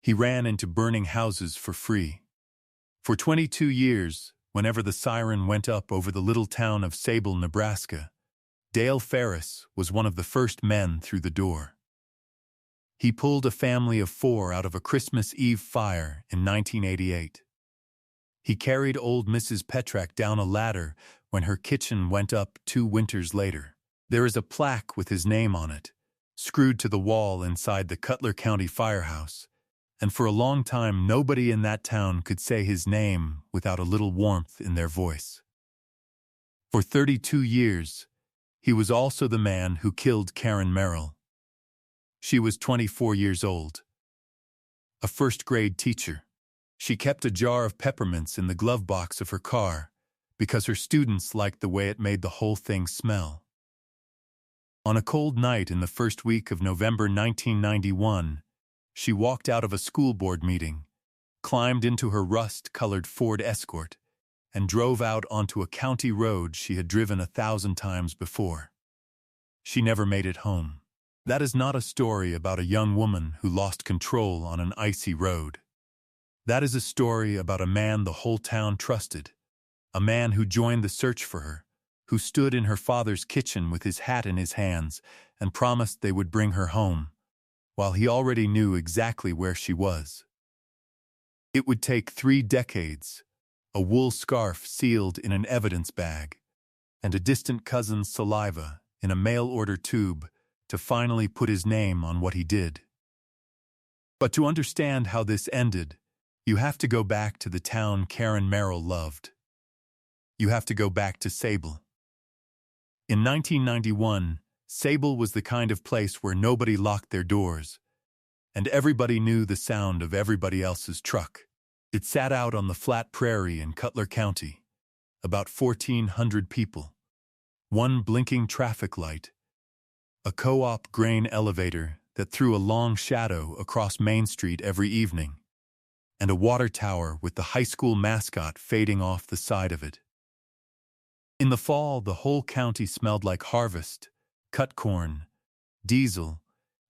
He ran into burning houses for free. For 22 years, whenever the siren went up over the little town of Sable, Nebraska, Dale Ferris was one of the first men through the door. He pulled a family of 4 out of a Christmas Eve fire in 1988. He carried old Mrs. Petrak down a ladder when her kitchen went up 2 winters later. There is a plaque with his name on it, screwed to the wall inside the Cutler County firehouse, and for a long time nobody in that town could say his name without a little warmth in their voice. For 32 years, he was also the man who killed Karen Merrill. She was 24 years old. A first-grade teacher. She kept a jar of peppermints in the glove box of her car because her students liked the way it made the whole thing smell. On a cold night in the first week of November 1991, she walked out of a school board meeting, climbed into her rust-colored Ford Escort, and drove out onto a county road she had driven 1,000 times before. She never made it home. That is not a story about a young woman who lost control on an icy road. That is a story about a man the whole town trusted, a man who joined the search for her, who stood in her father's kitchen with his hat in his hands and promised they would bring her home, while he already knew exactly where she was. It would take 3 decades, a wool scarf sealed in an evidence bag, and a distant cousin's saliva in a mail-order tube to finally put his name on what he did. But to understand how this ended, you have to go back to the town Karen Merrill loved. You have to go back to Sable. In 1991, Sable was the kind of place where nobody locked their doors, and everybody knew the sound of everybody else's truck. It sat out on the flat prairie in Cutler County, about 1,400 people, 1 blinking traffic light, a co-op grain elevator that threw a long shadow across Main Street every evening, and a water tower with the high school mascot fading off the side of it. In the fall, the whole county smelled like harvest, cut corn, diesel,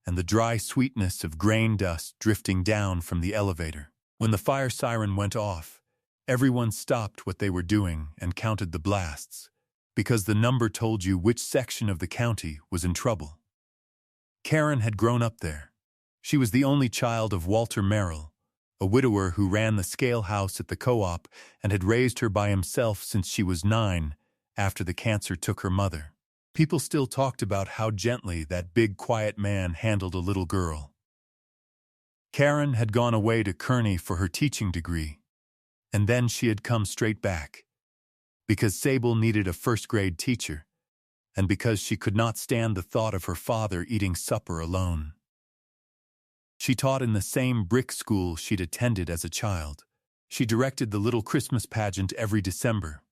and the dry sweetness of grain dust drifting down from the elevator. When the fire siren went off, everyone stopped what they were doing and counted the blasts, because the number told you which section of the county was in trouble. Karen had grown up there. She was the only child of Walter Merrill, a widower who ran the scale house at the co-op and had raised her by himself since she was 9, after the cancer took her mother. People still talked about how gently that big, quiet man handled a little girl. Karen had gone away to Kearney for her teaching degree, and then she had come straight back, because Sable needed a first-grade teacher, and because she could not stand the thought of her father eating supper alone. She taught in the same brick school she'd attended as a child. She directed the little Christmas pageant every December.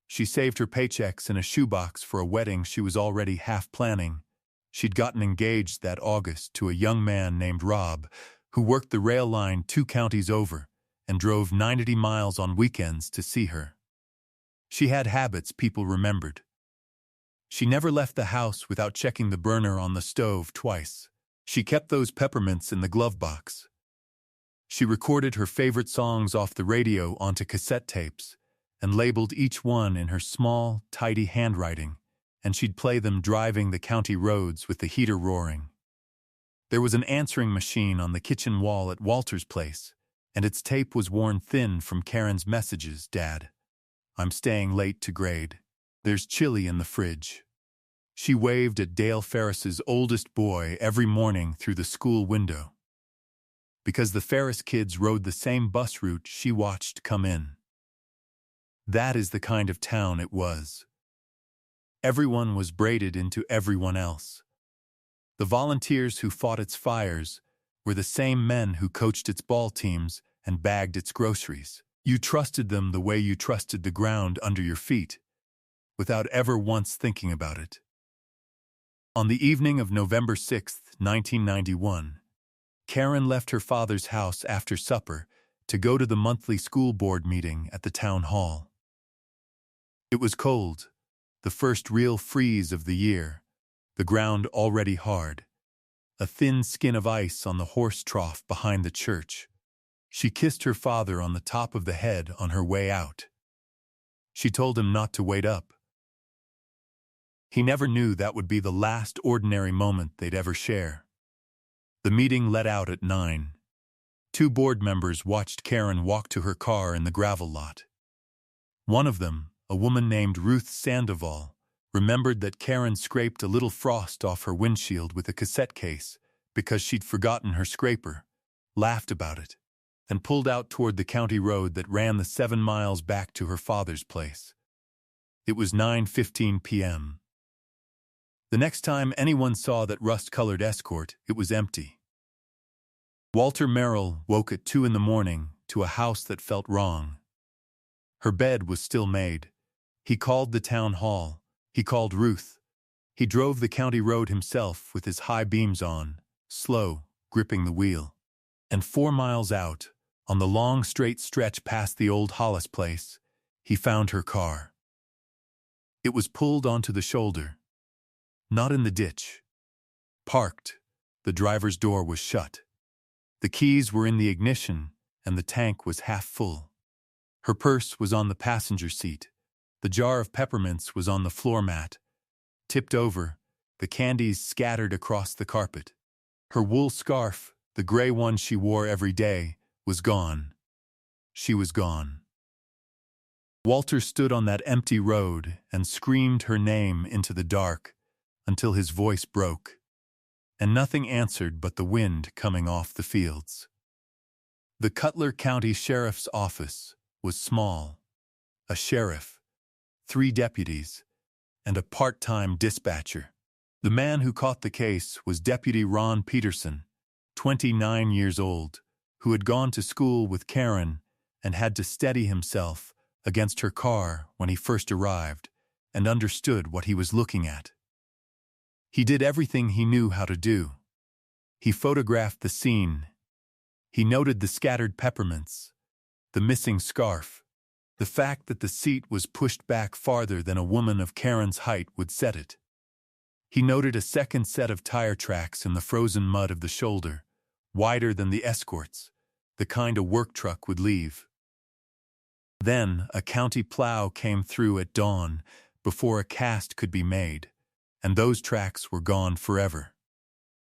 She saved her paychecks in a shoebox for a wedding she was already half planning. She'd gotten engaged that August to a young man named Rob, who worked the rail line 2 counties over and drove 90 miles on weekends to see her. She had habits people remembered. She never left the house without checking the burner on the stove twice. She kept those peppermints in the glove box. She recorded her favorite songs off the radio onto cassette tapes and labeled each one in her small, tidy handwriting, and she'd play them driving the county roads with the heater roaring. There was an answering machine on the kitchen wall at Walter's place, and its tape was worn thin from Karen's messages. Dad, I'm staying late to grade. There's chili in the fridge. She waved at Dale Ferris's oldest boy every morning through the school window, because the Ferris kids rode the same bus route she watched come in. That is the kind of town it was. Everyone was braided into everyone else. The volunteers who fought its fires were the same men who coached its ball teams and bagged its groceries. You trusted them the way you trusted the ground under your feet, without ever once thinking about it. On the evening of November 6, 1991, Karen left her father's house after supper to go to the monthly school board meeting at the town hall. It was cold, the first real freeze of the year, the ground already hard, a thin skin of ice on the horse trough behind the church. She kissed her father on the top of the head on her way out. She told him not to wait up. He never knew that would be the last ordinary moment they'd ever share. The meeting let out at 9. 2 board members watched Karen walk to her car in the gravel lot. One of them, a woman named Ruth Sandoval, remembered that Karen scraped a little frost off her windshield with a cassette case because she'd forgotten her scraper, laughed about it, and pulled out toward the county road that ran the 7 miles back to her father's place. It was 9:15 p.m. The next time anyone saw that rust-colored Escort, it was empty. Walter Merrill woke at 2 in the morning to a house that felt wrong. Her bed was still made. He called the town hall. He called Ruth. He drove the county road himself with his high beams on, slow, gripping the wheel. And 4 miles out, on the long straight stretch past the old Hollis place, he found her car. It was pulled onto the shoulder. Not in the ditch. Parked, the driver's door was shut. The keys were in the ignition, and the tank was half full. Her purse was on the passenger seat. The jar of peppermints was on the floor mat. Tipped over, the candies scattered across the carpet. Her wool scarf, the gray one she wore every day, was gone. She was gone. Walter stood on that empty road and screamed her name into the dark until his voice broke, and nothing answered but the wind coming off the fields. The Cutler County Sheriff's Office was small. A sheriff, 3 deputies, and a part-time dispatcher. The man who caught the case was Deputy Ron Peterson, 29 years old, who had gone to school with Karen and had to steady himself against her car when he first arrived and understood what he was looking at. He did everything he knew how to do. He photographed the scene. He noted the scattered peppermints, the missing scarf, the fact that the seat was pushed back farther than a woman of Karen's height would set it. He noted a second set of tire tracks in the frozen mud of the shoulder, wider than the Escort's, the kind a work truck would leave. Then a county plow came through at dawn before a cast could be made, and those tracks were gone forever.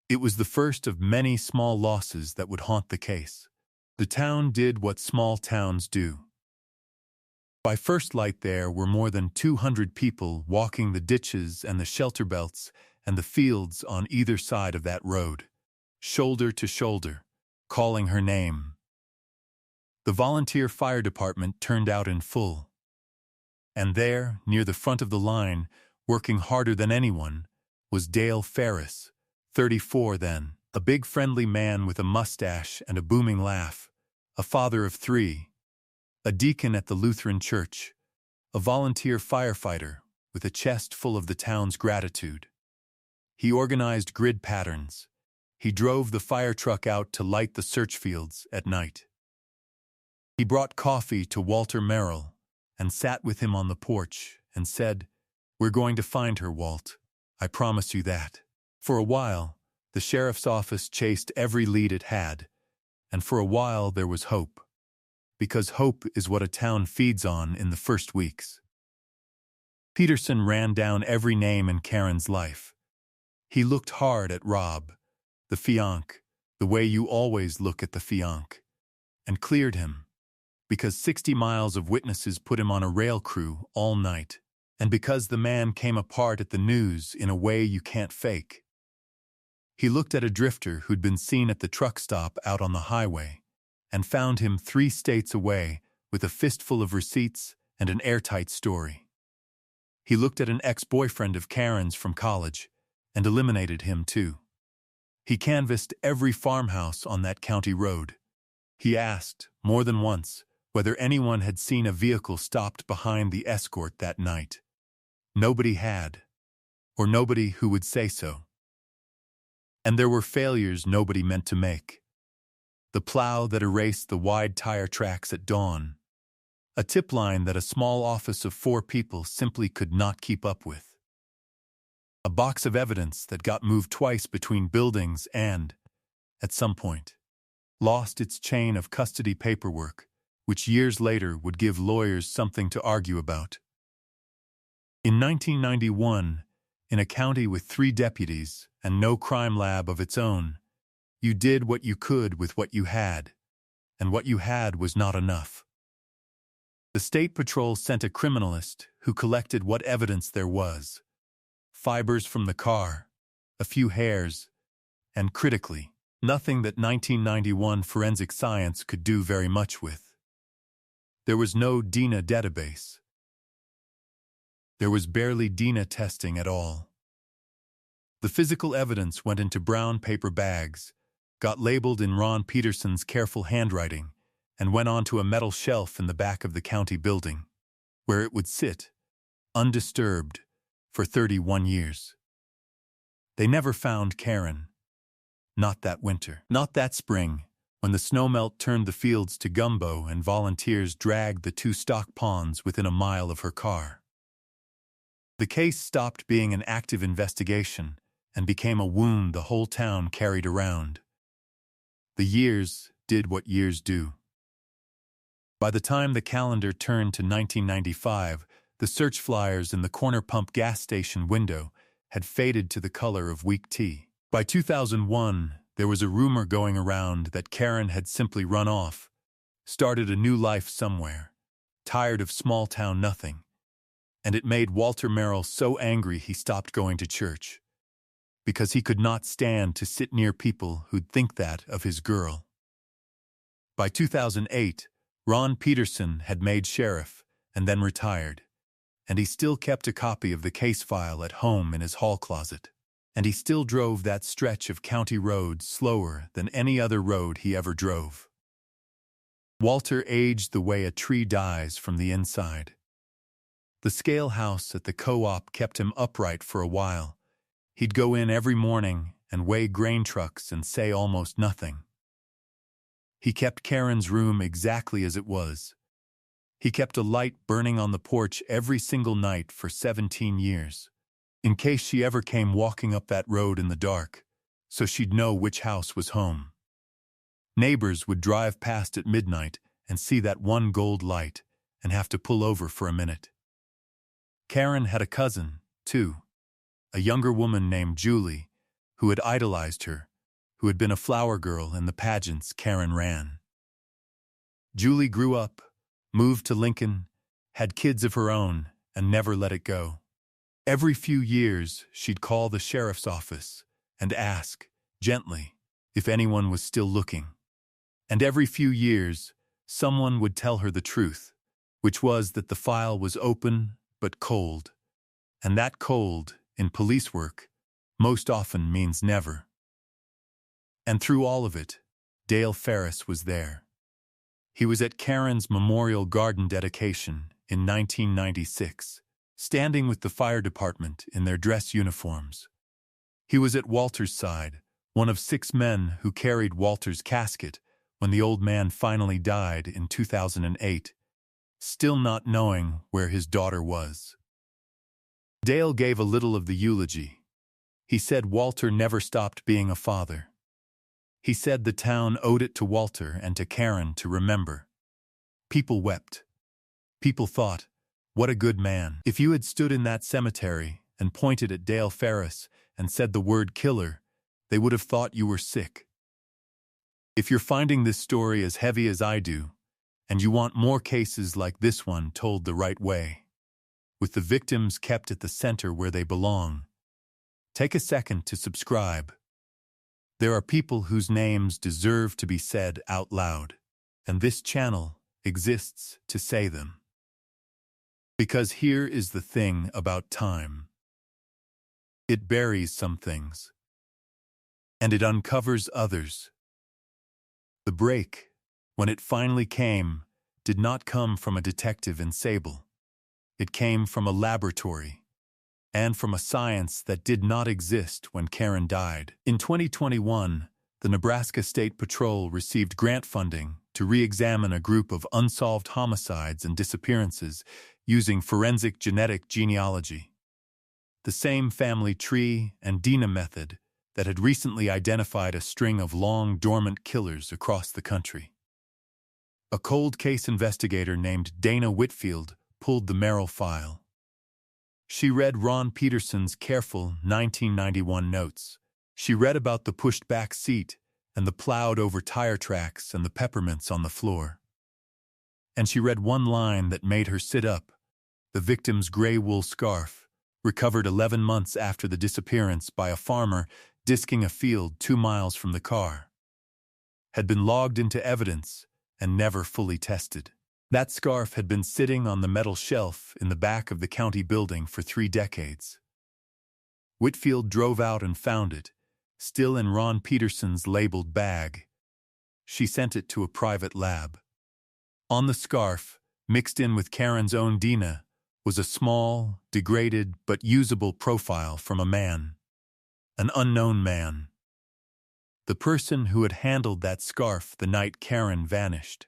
It was the first of many small losses that would haunt the case. The town did what small towns do. By first light there were more than 200 people walking the ditches and the shelter belts and the fields on either side of that road, shoulder to shoulder, calling her name. The volunteer fire department turned out in full. And there, near the front of the line, working harder than anyone, was Dale Ferris, 34 then, a big friendly man with a mustache and a booming laugh, a father of 3, a deacon at the Lutheran church, a volunteer firefighter with a chest full of the town's gratitude. He organized grid patterns. He drove the fire truck out to light the search fields at night. He brought coffee to Walter Merrill and sat with him on the porch and said, "We're going to find her, Walt. I promise you that." For a while, the sheriff's office chased every lead it had, and for a while there was hope, because hope is what a town feeds on in the first weeks. Peterson ran down every name in Karen's life. He looked hard at Rob, the fiancé, the way you always look at the fiancé, and cleared him, because 60 miles of witnesses put him on a rail crew all night, and because the man came apart at the news in a way you can't fake. He looked at a drifter who'd been seen at the truck stop out on the highway, and found him 3 states away with a fistful of receipts and an airtight story. He looked at an ex-boyfriend of Karen's from college, and eliminated him too. He canvassed every farmhouse on that county road. He asked, more than once, whether anyone had seen a vehicle stopped behind the Escort that night. Nobody had, or nobody who would say so. And there were failures nobody meant to make. The plow that erased the wide tire tracks at dawn. A tip line that a small office of 4 people simply could not keep up with. A box of evidence that got moved twice between buildings and, at some point, lost its chain of custody paperwork, which years later would give lawyers something to argue about. In 1991, in a county with 3 deputies and no crime lab of its own, you did what you could with what you had, and what you had was not enough. The State Patrol sent a criminalist who collected what evidence there was: fibers from the car, a few hairs, and critically, nothing that 1991 forensic science could do very much with. There was no DNA database. There was barely DNA testing at all. The physical evidence went into brown paper bags, got labeled in Ron Peterson's careful handwriting, and went onto a metal shelf in the back of the county building, where it would sit, undisturbed, for 31 years. They never found Karen. Not that winter. Not that spring, when the snowmelt turned the fields to gumbo and volunteers dragged the 2 stock ponds within a mile of her car. The case stopped being an active investigation and became a wound the whole town carried around. The years did what years do. By the time the calendar turned to 1995, the search flyers in the corner pump gas station window had faded to the color of weak tea. By 2001, there was a rumor going around that Karen had simply run off, started a new life somewhere, tired of small-town nothing. And it made Walter Merrill so angry he stopped going to church, because he could not stand to sit near people who'd think that of his girl. By 2008, Ron Peterson had made sheriff and then retired, and he still kept a copy of the case file at home in his hall closet, and he still drove that stretch of county road slower than any other road he ever drove. Walter aged the way a tree dies from the inside. The scale house at the co-op kept him upright for a while. He'd go in every morning and weigh grain trucks and say almost nothing. He kept Karen's room exactly as it was. He kept a light burning on the porch every single night for 17 years, in case she ever came walking up that road in the dark, so she'd know which house was home. Neighbors would drive past at midnight and see that one gold light and have to pull over for a minute. Karen had a cousin, too, a younger woman named Julie, who had idolized her, who had been a flower girl in the pageants Karen ran. Julie grew up, moved to Lincoln, had kids of her own, and never let it go. Every few years, she'd call the sheriff's office and ask, gently, if anyone was still looking. And every few years, someone would tell her the truth, which was that the file was open but cold, and that cold, in police work, most often means never. And through all of it, Dale Ferris was there. He was at Karen's Memorial Garden dedication in 1996, standing with the fire department in their dress uniforms. He was at Walter's side, one of 6 men who carried Walter's casket when the old man finally died in 2008, still not knowing where his daughter was. Dale gave a little of the eulogy. He said Walter never stopped being a father. He said the town owed it to Walter and to Karen to remember. People wept. People thought, what a good man. If you had stood in that cemetery and pointed at Dale Ferris and said the word killer, they would have thought you were sick. If you're finding this story as heavy as I do, and you want more cases like this one told the right way, with the victims kept at the center where they belong, take a second to subscribe. There are people whose names deserve to be said out loud, and this channel exists to say them. Because here is the thing about time. It buries some things, and it uncovers others. The break, when it finally came, did not come from a detective in Sable. It came from a laboratory, and from a science that did not exist when Karen died. In 2021, the Nebraska State Patrol received grant funding to re-examine a group of unsolved homicides and disappearances using forensic genetic genealogy. The same family tree and DNA method that had recently identified a string of long, dormant killers across the country. A cold case investigator named Dana Whitfield pulled the Merrill file. She read Ron Peterson's careful 1991 notes. She read about the pushed-back seat and the plowed-over tire tracks and the peppermints on the floor. And she read one line that made her sit up. The victim's gray wool scarf, recovered 11 months after the disappearance by a farmer disking a field 2 miles from the car, had been logged into evidence and never fully tested. That scarf had been sitting on the metal shelf in the back of the county building for 3 decades. Whitfield drove out and found it, still in Ron Peterson's labeled bag. She sent it to a private lab. On the scarf, mixed in with Karen's own DNA, was a small, degraded but usable profile from a man. An unknown man. The person who had handled that scarf the night Karen vanished.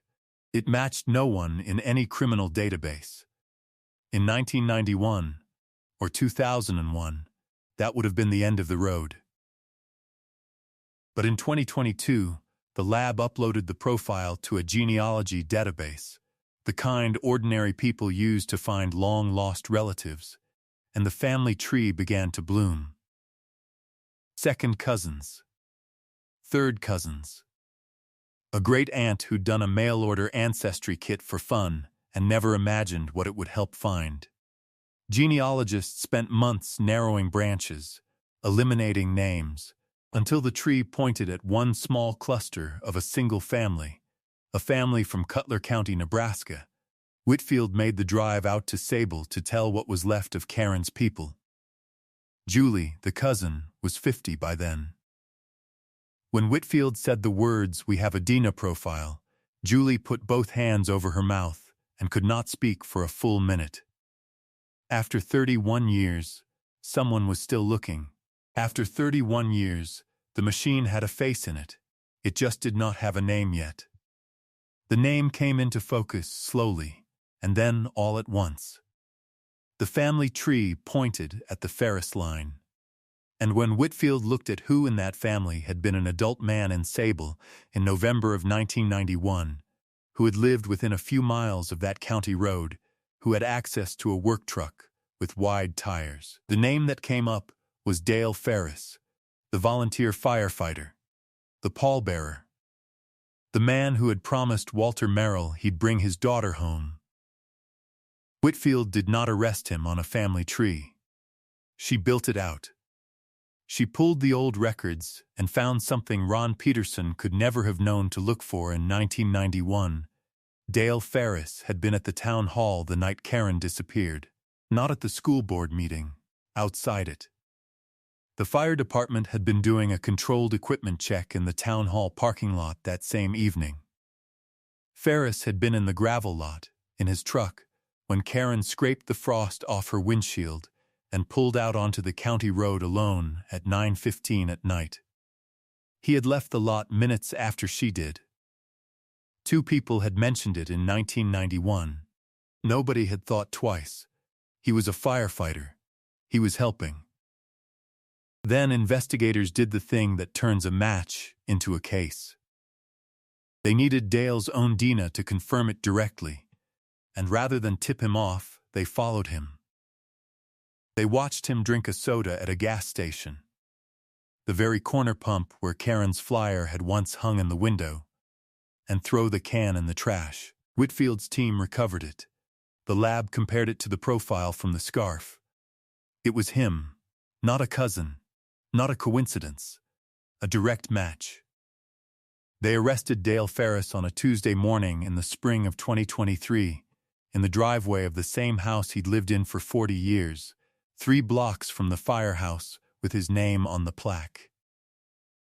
It matched no one in any criminal database. In 1991, or 2001, that would have been the end of the road. But in 2022, the lab uploaded the profile to a genealogy database, the kind ordinary people use to find long-lost relatives, and the family tree began to bloom. Second cousins. Third cousins. A great-aunt who'd done a mail-order ancestry kit for fun and never imagined what it would help find. Genealogists spent months narrowing branches, eliminating names, until the tree pointed at one small cluster of a single family, a family from Cutler County, Nebraska. Whitfield made the drive out to Sable to tell what was left of Karen's people. Julie, the cousin, was 50 by then. When Whitfield said the words, "We have a DNA profile," Julie put both hands over her mouth and could not speak for a full minute. After 31 years, someone was still looking. After 31 years, the machine had a face in it. It just did not have a name yet. The name came into focus slowly, and then all at once. The family tree pointed at the Ferris line. And when Whitfield looked at who in that family had been an adult man in Sable in November of 1991, who had lived within a few miles of that county road, who had access to a work truck with wide tires, the name that came up was Dale Ferris, the volunteer firefighter, the pallbearer, the man who had promised Walter Merrill he'd bring his daughter home. Whitfield did not arrest him on a family tree. She built it out. She pulled the old records and found something Ron Peterson could never have known to look for in 1991. Dale Ferris had been at the town hall the night Karen disappeared, not at the school board meeting, outside it. The fire department had been doing a controlled equipment check in the town hall parking lot that same evening. Ferris had been in the gravel lot, in his truck, when Karen scraped the frost off her windshield and pulled out onto the county road alone at 9:15 at night. He had left the lot minutes after she did. 2 people had mentioned it in 1991. Nobody had thought twice. He was a firefighter. He was helping. Then investigators did the thing that turns a match into a case. They needed Dale's own DNA to confirm it directly, and rather than tip him off, they followed him. They watched him drink a soda at a gas station, the very corner pump where Karen's flyer had once hung in the window, and throw the can in the trash. Whitfield's team recovered it. The lab compared it to the profile from the scarf. It was him, not a cousin, not a coincidence, a direct match. They arrested Dale Ferris on a Tuesday morning in the spring of 2023, in the driveway of the same house he'd lived in for 40 years, 3 blocks from the firehouse with his name on the plaque.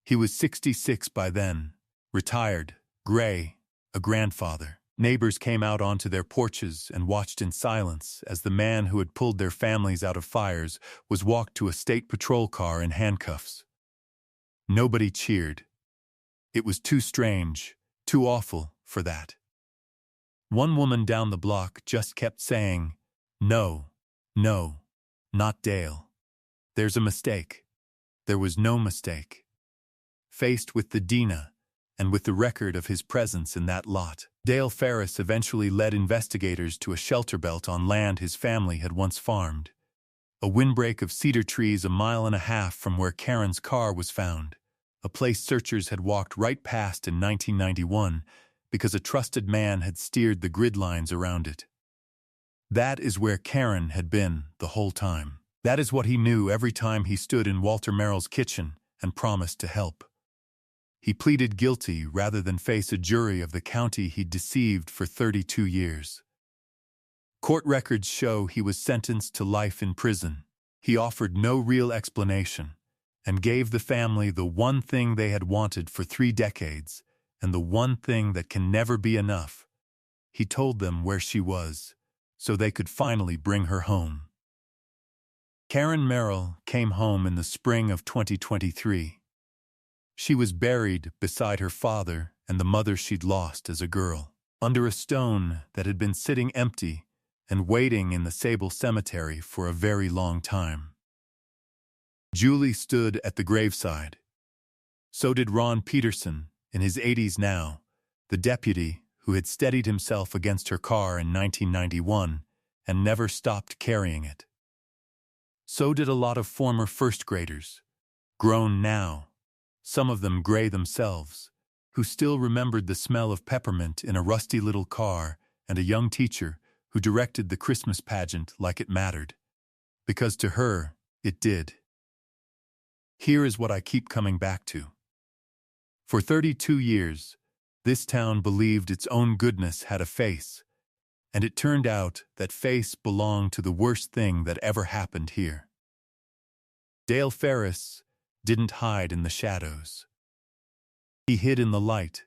He was 66 by then, retired, gray, a grandfather. Neighbors came out onto their porches and watched in silence as the man who had pulled their families out of fires was walked to a state patrol car in handcuffs. Nobody cheered. It was too strange, too awful for that. One woman down the block just kept saying, "No, no, not Dale. There's a mistake. There was no mistake. Faced with the Dina, and with the record of his presence in that lot, Dale Ferris eventually led investigators to a shelter belt on land his family had once farmed. A windbreak of cedar trees 1.5 miles from where Karen's car was found, a place searchers had walked right past in 1991 because a trusted man had steered the grid lines around it. That is where Karen had been the whole time. That is what he knew every time he stood in Walter Merrill's kitchen and promised to help. He pleaded guilty rather than face a jury of the county he'd deceived for 32 years. Court records show he was sentenced to life in prison. He offered no real explanation and gave the family the one thing they had wanted for 3 decades and the one thing that can never be enough. He told them where she was, so they could finally bring her home. Karen Merrill came home in the spring of 2023. She was buried beside her father and the mother she'd lost as a girl, under a stone that had been sitting empty and waiting in the Sable cemetery for a very long time. Julie stood at the graveside. So did Ron Peterson, in his 80s now, the deputy who had steadied himself against her car in 1991 and never stopped carrying it. So did a lot of former first graders, grown now, some of them gray themselves, who still remembered the smell of peppermint in a rusty little car, and a young teacher who directed the Christmas pageant like it mattered, because to her, it did. Here is what I keep coming back to. For 32 years, this town believed its own goodness had a face, and it turned out that face belonged to the worst thing that ever happened here. Dale Ferris didn't hide in the shadows. He hid in the light,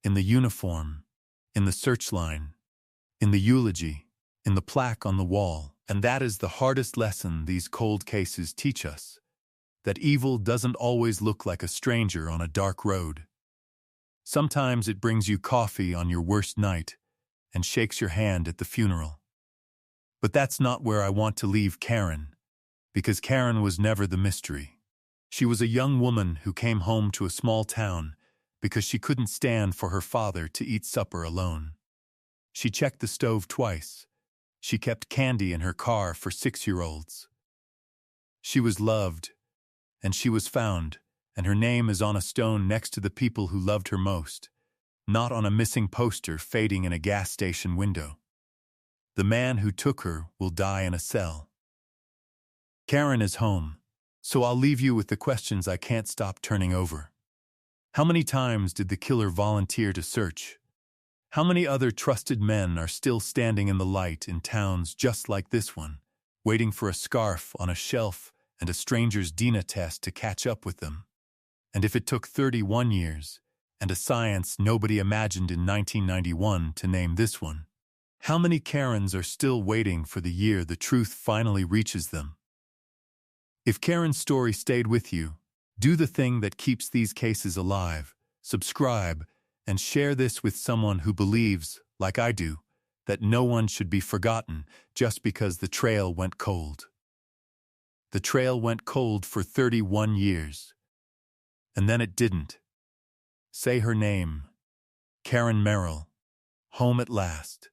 in the uniform, in the search line, in the eulogy, in the plaque on the wall, and that is the hardest lesson these cold cases teach us, that evil doesn't always look like a stranger on a dark road. Sometimes it brings you coffee on your worst night and shakes your hand at the funeral. But that's not where I want to leave Karen, because Karen was never the mystery. She was a young woman who came home to a small town because she couldn't stand for her father to eat supper alone. She checked the stove twice. She kept candy in her car for 6-year-olds. She was loved, and she was found, and her name is on a stone next to the people who loved her most, not on a missing poster fading in a gas station window. The man who took her will die in a cell. Karen is home, so I'll leave you with the questions I can't stop turning over. How many times did the killer volunteer to search? How many other trusted men are still standing in the light in towns just like this one, waiting for a scarf on a shelf and a stranger's DNA test to catch up with them? And if it took 31 years, and a science nobody imagined in 1991 to name this one, how many Karens are still waiting for the year the truth finally reaches them? If Karen's story stayed with you, do the thing that keeps these cases alive, subscribe, and share this with someone who believes, like I do, that no one should be forgotten just because the trail went cold. The trail went cold for 31 years. And then it didn't. Say her name. Karen Merrill. Home at last.